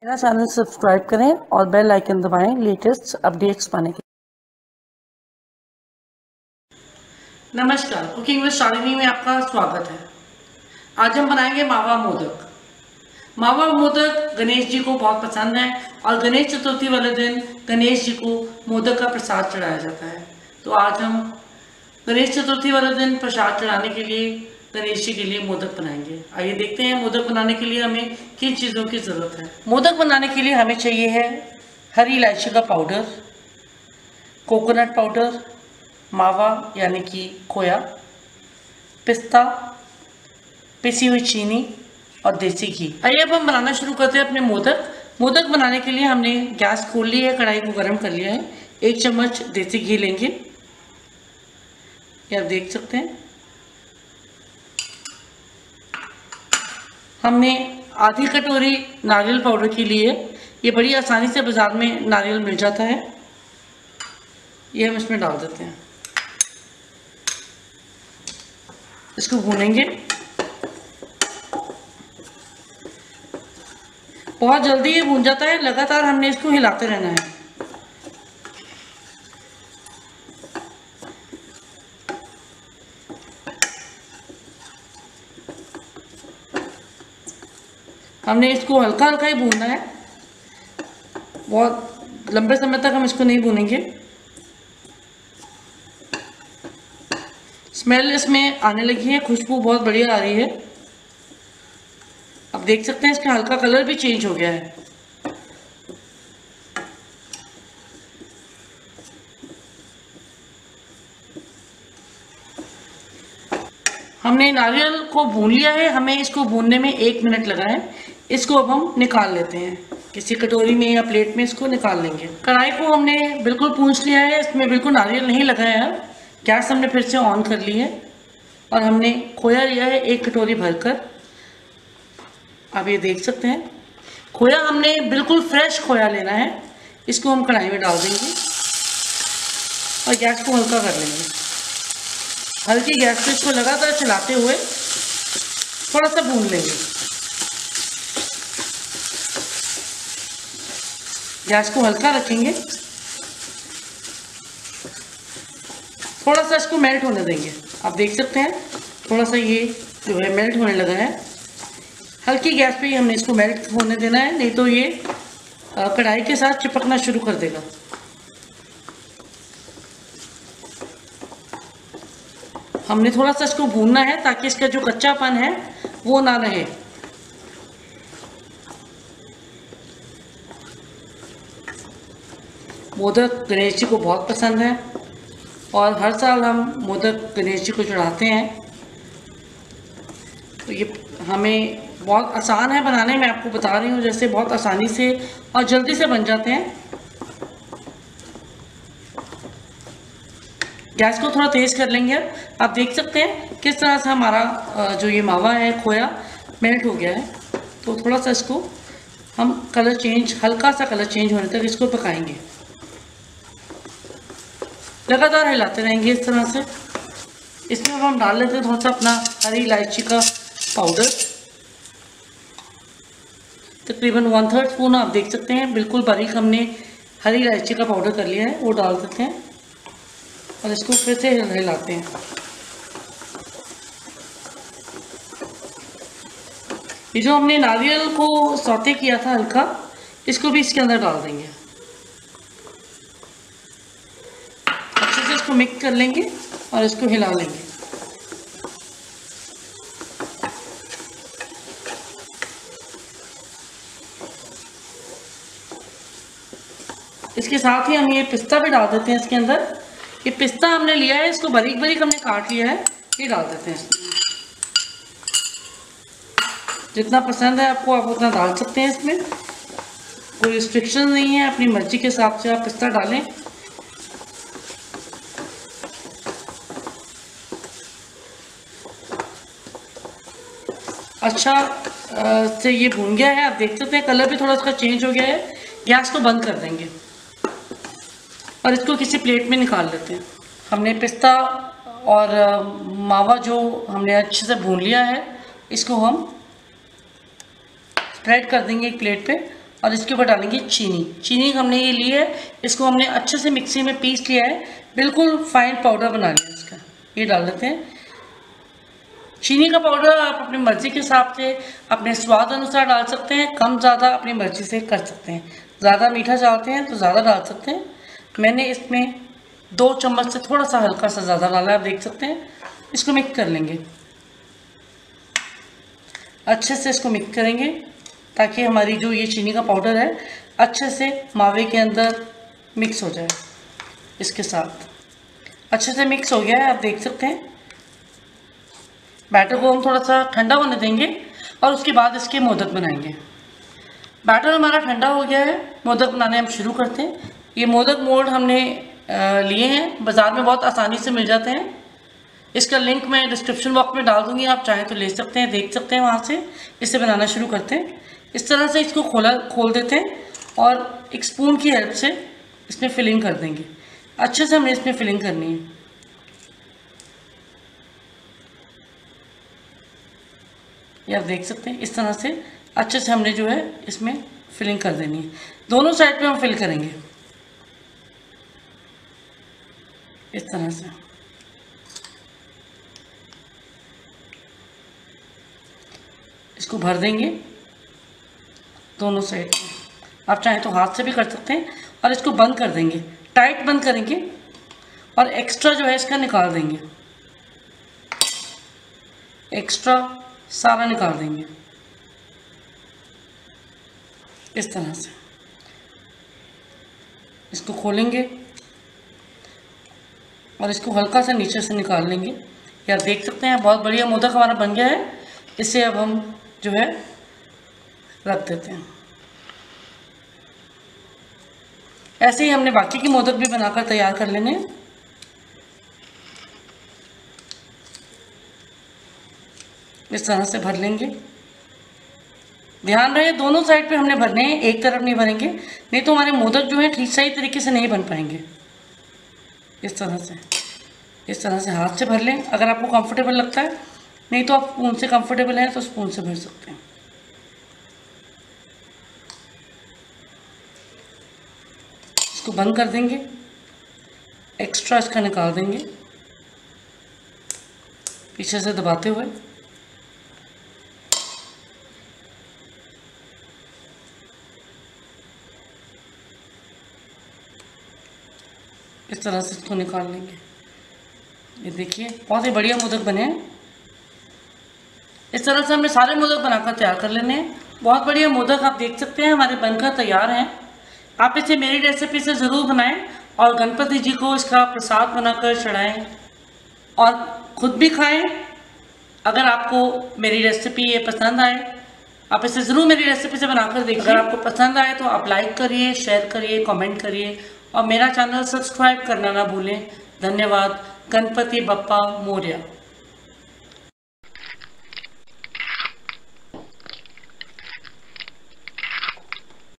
मेरा channel subscribe करें और बेल आइकन दबाएं लेटेस्ट अपडेट्स पाने के लिए। नमस्कार, कुकिंग विद शालिनी में आपका स्वागत है। आज हम बनाएंगे मावा मोदक। मावा मोदक गणेश जी को बहुत पसंद है और गणेश चतुर्थी वाले दिन गणेश जी को मोदक का प्रसाद चढ़ाया जाता है। तो आज हम गणेश चतुर्थी वाले दिन प्रसाद चढ़ाने के लिए गणेश जी के लिए मोदक बनाएंगे। आइए देखते हैं मोदक बनाने के लिए हमें किन चीज़ों की ज़रूरत है। मोदक बनाने के लिए हमें चाहिए है हरी इलायची का पाउडर, कोकोनट पाउडर, मावा यानी कि खोया, पिस्ता, पिसी हुई चीनी और देसी घी। आइए अब हम बनाना शुरू करते हैं अपने मोदक बनाने के लिए हमने गैस खोल ली है, कढ़ाई को गर्म कर लिया है। 1 चम्मच देसी घी लेंगे, ये आप देख सकते हैं। हमने आधी कटोरी नारियल पाउडर की ली है। ये बड़ी आसानी से बाजार में नारियल मिल जाता है। ये हम इसमें डाल देते हैं, इसको भूनेंगे। बहुत जल्दी ये भून जाता है, लगातार हमने इसको हिलाते रहना है। हमने इसको हल्का हल्का ही भूनना है, बहुत लंबे समय तक हम इसको नहीं भूनेंगे। स्मेल इसमें आने लगी है, खुशबू बहुत बढ़िया आ रही है। अब देख सकते हैं इसका हल्का कलर भी चेंज हो गया है। हमने नारियल को भून लिया है, हमें इसको भूनने में 1 मिनट लगा है। इसको अब हम निकाल लेते हैं, किसी कटोरी में या प्लेट में इसको निकाल लेंगे। कढ़ाई को हमने बिल्कुल पूंछ लिया है, इसमें बिल्कुल नारियल नहीं लगा है। अब गैस हमने फिर से ऑन कर ली है और हमने खोया लिया है 1 कटोरी भरकर। अब ये देख सकते हैं खोया हमने बिल्कुल फ्रेश खोया लेना है। इसको हम कढ़ाई में डाल देंगे और गैस को हल्का कर लेंगे। हल्की गैस पे इसको लगातार चलाते हुए थोड़ा सा भून लेंगे। गैस को हल्का रखेंगे, थोड़ा सा इसको मेल्ट होने देंगे। आप देख सकते हैं थोड़ा सा ये जो है मेल्ट होने लगा है। हल्की गैस पे ही हमने इसको मेल्ट होने देना है, नहीं तो ये कढ़ाई के साथ चिपकना शुरू कर देगा। हमने थोड़ा सा इसको भूनना है ताकि इसका जो कच्चापन है वो ना रहे। मोदक गणेश जी को बहुत पसंद है और हर साल हम मोदक गणेश जी को चढ़ाते हैं। तो ये हमें बहुत आसान है बनाने में, आपको बता रही हूँ जैसे बहुत आसानी से और जल्दी से बन जाते हैं। गैस को थोड़ा तेज़ कर लेंगे। आप देख सकते हैं किस तरह से हमारा जो ये मावा है खोया मेल्ट हो गया है। तो थोड़ा सा इसको हम हल्का सा कलर चेंज होने तक इसको पकाएंगे। लगातार हिलाते रहेंगे इस तरह से। इसमें अब हम डाल लेते हैं थोड़ा सा अपना हरी इलायची का पाउडर, तकरीबन 1/3 स्पून। आप देख सकते हैं बिल्कुल बारीक हमने हरी इलायची का पाउडर कर लिया है, वो डाल देते हैं और इसको फिर से हिलाते हैं। ये जो हमने नारियल को सौते किया था हल्का, इसको भी इसके अंदर डाल देंगे। अच्छे से इसको मिक्स कर लेंगे और इसको हिला लेंगे। इसके साथ ही हम ये पिस्ता भी डाल देते हैं इसके अंदर। ये पिस्ता हमने लिया है, इसको बारीक बारीक हमने काट लिया है, ये डाल देते हैं। जितना पसंद है आपको आप उतना डाल सकते हैं। इसमें कोई रिस्ट्रिक्शन नहीं है, अपनी मर्जी के हिसाब से आप पिस्ता डालें। अच्छा से ये भून गया है, आप देख सकते हैं कलर भी थोड़ा इसका चेंज हो गया है। गैस को बंद कर देंगे और इसको किसी प्लेट में निकाल लेते हैं। हमने पिस्ता और मावा जो हमने अच्छे से भून लिया है, इसको हम स्प्रेड कर देंगे एक प्लेट पे और इसके ऊपर डालेंगे चीनी। चीनी हमने ये ली है, इसको हमने अच्छे से मिक्सी में पीस लिया है, बिल्कुल फाइन पाउडर बना लिया इसका। ये डाल देते हैं। चीनी का पाउडर आप अपनी मर्ज़ी के हिसाब से अपने स्वाद अनुसार डाल सकते हैं, कम ज़्यादा अपनी मर्ज़ी से कर सकते हैं। ज़्यादा मीठा चाहते हैं तो ज़्यादा डाल सकते हैं। मैंने इसमें 2 चम्मच से थोड़ा सा हल्का सा ज़्यादा डाला है, आप देख सकते हैं। इसको मिक्स कर लेंगे, अच्छे से इसको मिक्स करेंगे ताकि हमारी जो ये चीनी का पाउडर है अच्छे से मावे के अंदर मिक्स हो जाए। इसके साथ अच्छे से मिक्स हो गया है, आप देख सकते हैं। बैटर को हम थोड़ा सा ठंडा होने देंगे और उसके बाद इसके मोदक बनाएंगे। बैटर हमारा ठंडा हो गया है, मोदक बनाने हम शुरू करते हैं। ये मोदक मोल्ड हमने लिए हैं, बाज़ार में बहुत आसानी से मिल जाते हैं। इसका लिंक मैं डिस्क्रिप्शन बॉक्स में डाल दूंगी, आप चाहें तो ले सकते हैं, देख सकते हैं वहाँ से। इसे बनाना शुरू करते हैं। इस तरह से इसको खोल देते हैं और एक स्पून की हेल्प से इसमें फिलिंग कर देंगे। अच्छे से हमें इसमें फिलिंग करनी है। ये आप देख सकते हैं, इस तरह से अच्छे से हमने जो है इसमें फिलिंग कर देनी है। दोनों साइड पे हम फिल करेंगे इस तरह से। इसको भर देंगे दोनों साइड पे। आप चाहें तो हाथ से भी कर सकते हैं और इसको बंद कर देंगे, टाइट बंद करेंगे और एक्स्ट्रा जो है इसका निकाल देंगे। एक्स्ट्रा सारा निकाल देंगे इस तरह से। इसको खोलेंगे और इसको हल्का सा नीचे से निकाल लेंगे। ये आप देख सकते हैं, बहुत बढ़िया मोदक हमारा बन गया है। इसे अब हम जो है रख देते हैं। ऐसे ही हमने बाकी के मोदक भी बनाकर तैयार कर लेने हैं। इस तरह से भर लेंगे। ध्यान रहे दोनों साइड पे हमने भरने हैं, एक तरफ नहीं भरेंगे, नहीं तो हमारे मोदक जो है ठीक सही तरीके से नहीं बन पाएंगे। इस तरह से हाथ से भर लें अगर आपको कंफर्टेबल लगता है, नहीं तो आप स्पून से कंफर्टेबल है तो स्पून से भर सकते हैं। इसको बंद कर देंगे, एक्स्ट्रा इसका निकाल देंगे पीछे से दबाते हुए। इस तरह से इसको निकाल लेंगे। ये देखिए बहुत ही बढ़िया मोदक बने हैं। इस तरह से हमें सारे मोदक बनाकर तैयार कर लेने हैं। बहुत बढ़िया मोदक आप देख सकते हैं हमारे बनकर तैयार हैं। आप इसे मेरी रेसिपी से ज़रूर बनाएं और गणपति जी को इसका प्रसाद बनाकर चढ़ाएं और ख़ुद भी खाएं। अगर आपको मेरी रेसिपी ये पसंद आए, आप इसे ज़रूर मेरी रेसिपी से बनाकर देखिए। अगर आपको पसंद आए तो आप लाइक करिए, शेयर करिए, कमेंट करिए और मेरा चैनल सब्सक्राइब करना ना भूलें। धन्यवाद। गणपति बप्पा मोरया।